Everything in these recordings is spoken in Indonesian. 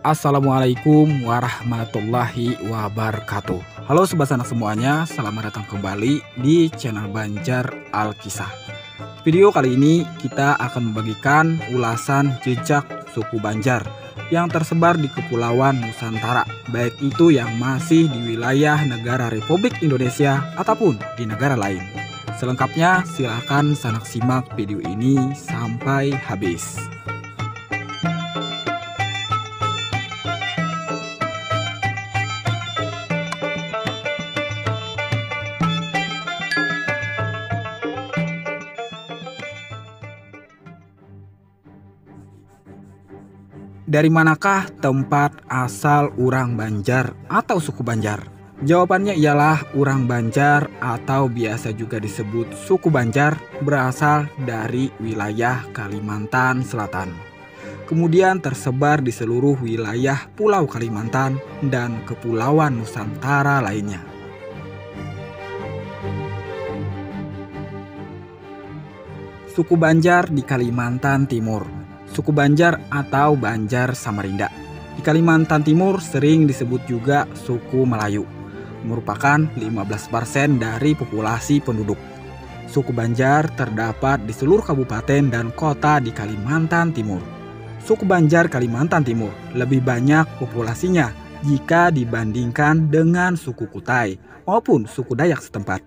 Assalamualaikum warahmatullahi wabarakatuh. Halo sobat sanak semuanya, selamat datang kembali di channel Banjar Alkisah. Video kali ini kita akan membagikan ulasan jejak suku Banjar yang tersebar di Kepulauan Nusantara, baik itu yang masih di wilayah negara Republik Indonesia ataupun di negara lain. Selengkapnya silahkan sanak simak video ini sampai habis. Dari manakah tempat asal orang Banjar atau suku Banjar? Jawabannya ialah orang Banjar atau biasa juga disebut suku Banjar berasal dari wilayah Kalimantan Selatan. Kemudian tersebar di seluruh wilayah Pulau Kalimantan dan Kepulauan Nusantara lainnya. Suku Banjar di Kalimantan Timur. Suku Banjar atau Banjar Samarinda di Kalimantan Timur sering disebut juga suku Melayu, merupakan 15% dari populasi penduduk. Suku Banjar terdapat di seluruh kabupaten dan kota di Kalimantan Timur. Suku Banjar Kalimantan Timur lebih banyak populasinya jika dibandingkan dengan suku Kutai maupun suku Dayak setempat.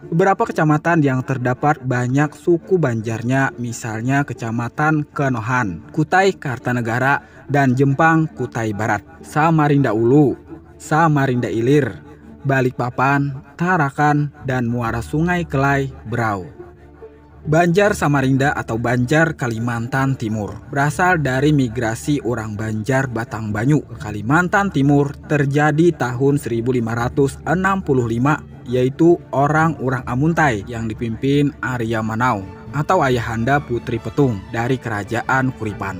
Beberapa kecamatan yang terdapat banyak suku Banjarnya, misalnya Kecamatan Kenohan, Kutai Kartanegara, dan Jempang Kutai Barat, Samarinda Ulu, Samarinda Ilir, Balikpapan, Tarakan, dan muara Sungai Kelai, Berau. Banjar Samarinda atau Banjar Kalimantan Timur berasal dari migrasi orang Banjar Batangbanyu ke Kalimantan Timur terjadi tahun 1565, yaitu orang Amuntai yang dipimpin Arya Manau atau ayahanda Putri Petung dari Kerajaan Kuripan,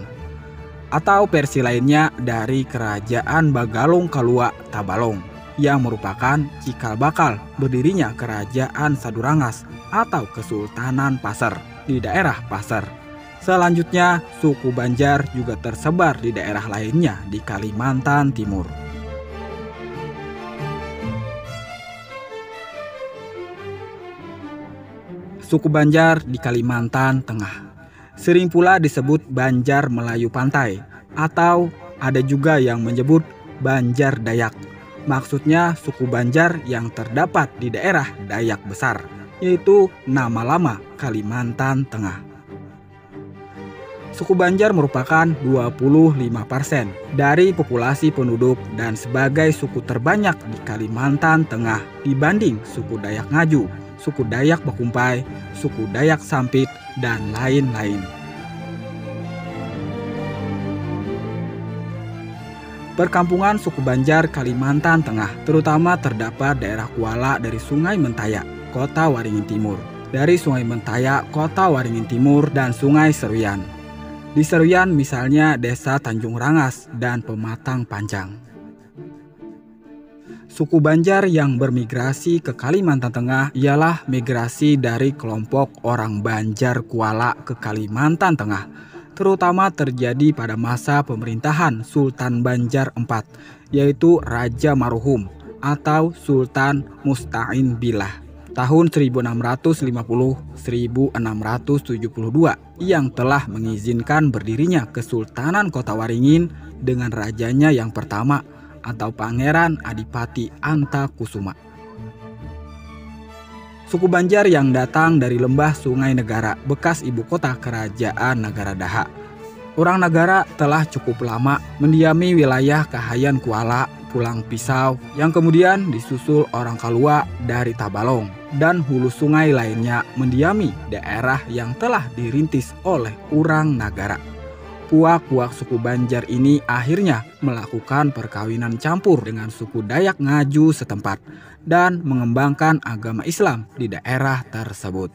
atau versi lainnya dari Kerajaan Bagalong Kalua Tabalong yang merupakan cikal bakal berdirinya Kerajaan Sadurangas atau Kesultanan Pasar di daerah Pasar. Selanjutnya, suku Banjar juga tersebar di daerah lainnya di Kalimantan Timur. Suku Banjar di Kalimantan Tengah sering pula disebut Banjar Melayu Pantai atau ada juga yang menyebut Banjar Dayak. Maksudnya suku Banjar yang terdapat di daerah Dayak Besar, yaitu nama lama Kalimantan Tengah. Suku Banjar merupakan 25% dari populasi penduduk dan sebagai suku terbanyak di Kalimantan Tengah dibanding suku Dayak Ngaju, suku Dayak Bakumpai, suku Dayak Sampit, dan lain-lain. Perkampungan suku Banjar Kalimantan Tengah terutama terdapat daerah Kuala dari Sungai Mentaya, Kota Waringin Timur, dari Sungai Mentaya, Kota Waringin Timur, dan Sungai Seruyan. Di Seruyan misalnya Desa Tanjung Rangas dan Pematang Panjang. Suku Banjar yang bermigrasi ke Kalimantan Tengah ialah migrasi dari kelompok orang Banjar Kuala ke Kalimantan Tengah, terutama terjadi pada masa pemerintahan Sultan Banjar IV, yaitu Raja Maruhum atau Sultan Musta'in Billah tahun 1650-1672 yang telah mengizinkan berdirinya Kesultanan Kota Waringin dengan rajanya yang pertama atau Pangeran Adipati Antakusuma. Suku Banjar yang datang dari lembah Sungai Negara, bekas ibu kota Kerajaan Nagara Daha. Orang Nagara telah cukup lama mendiami wilayah Kahayan Kuala, Pulang Pisau, yang kemudian disusul orang Kalua dari Tabalong, dan hulu sungai lainnya mendiami daerah yang telah dirintis oleh orang Nagara. Puak-puak suku Banjar ini akhirnya melakukan perkawinan campur dengan suku Dayak Ngaju setempat dan mengembangkan agama Islam di daerah tersebut.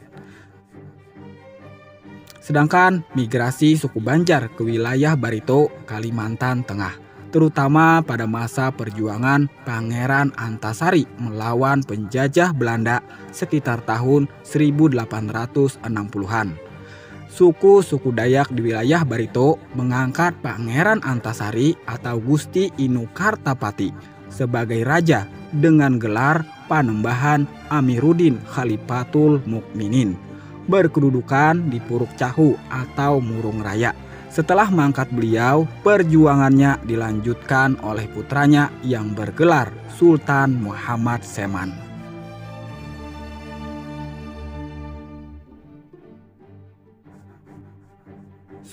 Sedangkan migrasi suku Banjar ke wilayah Barito, Kalimantan Tengah, terutama pada masa perjuangan Pangeran Antasari melawan penjajah Belanda sekitar tahun 1860-an. Suku-suku Dayak di wilayah Barito mengangkat Pangeran Antasari atau Gusti Inu Kartapati sebagai raja dengan gelar Panembahan Amiruddin Khalifatul Mukminin, berkedudukan di Puruk Cahu atau Murung Raya. Setelah mengangkat beliau, perjuangannya dilanjutkan oleh putranya yang bergelar Sultan Muhammad Seman.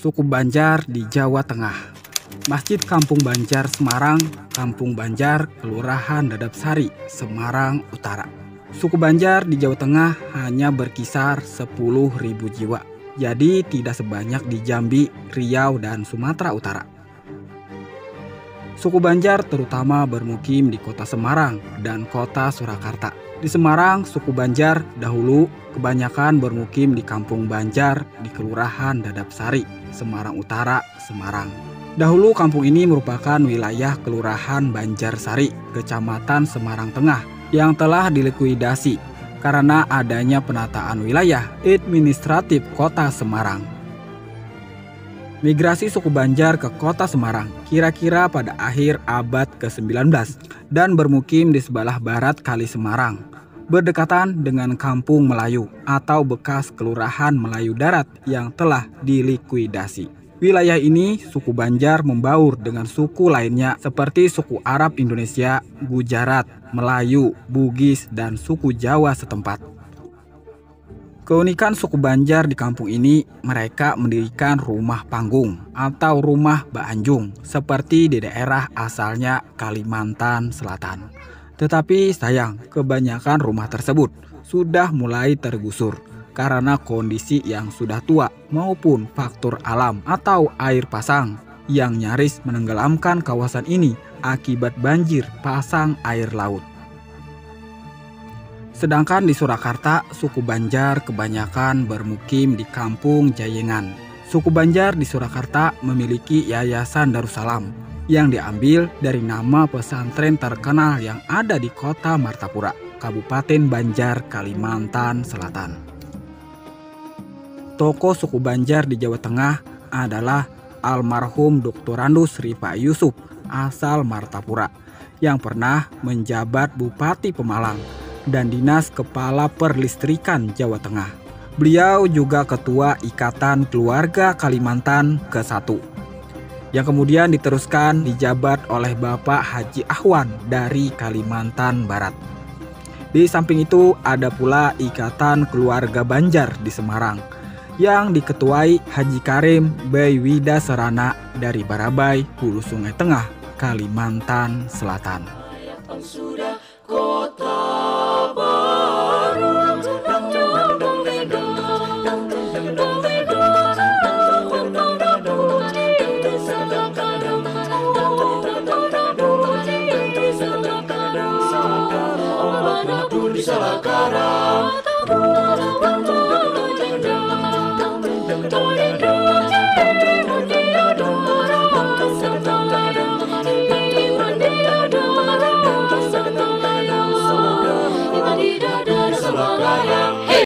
Suku Banjar di Jawa Tengah. Masjid Kampung Banjar Semarang, Kampung Banjar, Kelurahan Dadapsari, Semarang Utara. Suku Banjar di Jawa Tengah hanya berkisar 10.000 jiwa. Jadi tidak sebanyak di Jambi, Riau, dan Sumatera Utara. Suku Banjar terutama bermukim di kota Semarang dan kota Surakarta. Di Semarang, suku Banjar dahulu kebanyakan bermukim di Kampung Banjar di Kelurahan Dadapsari, Semarang Utara, Semarang. Dahulu kampung ini merupakan wilayah Kelurahan Banjarsari, Kecamatan Semarang Tengah yang telah dilikuidasi karena adanya penataan wilayah administratif kota Semarang. Migrasi suku Banjar ke kota Semarang kira-kira pada akhir abad ke-19 dan bermukim di sebelah barat Kali Semarang, berdekatan dengan Kampung Melayu atau bekas Kelurahan Melayu Darat yang telah dilikuidasi. Wilayah ini suku Banjar membaur dengan suku lainnya seperti suku Arab Indonesia, Gujarat, Melayu, Bugis, dan suku Jawa setempat. Keunikan suku Banjar di kampung ini, mereka mendirikan rumah panggung atau rumah Baanjung seperti di daerah asalnya Kalimantan Selatan. Tetapi sayang, kebanyakan rumah tersebut sudah mulai tergusur karena kondisi yang sudah tua maupun faktor alam atau air pasang yang nyaris menenggelamkan kawasan ini akibat banjir pasang air laut. Sedangkan di Surakarta, suku Banjar kebanyakan bermukim di Kampung Jayengan. Suku Banjar di Surakarta memiliki Yayasan Darussalam yang diambil dari nama pesantren terkenal yang ada di kota Martapura, Kabupaten Banjar, Kalimantan Selatan. Tokoh suku Banjar di Jawa Tengah adalah almarhum Dr. Randus Rifa Yusuf asal Martapura yang pernah menjabat Bupati Pemalang dan Dinas Kepala Perlistrikan Jawa Tengah. Beliau juga Ketua Ikatan Keluarga Kalimantan ke-1 yang kemudian diteruskan dijabat oleh Bapak Haji Ahwan dari Kalimantan Barat. Di samping itu ada pula Ikatan Keluarga Banjar di Semarang yang diketuai Haji Karim Baiwida Serana dari Barabai, Hulu Sungai Tengah, Kalimantan Selatan. Di Salakara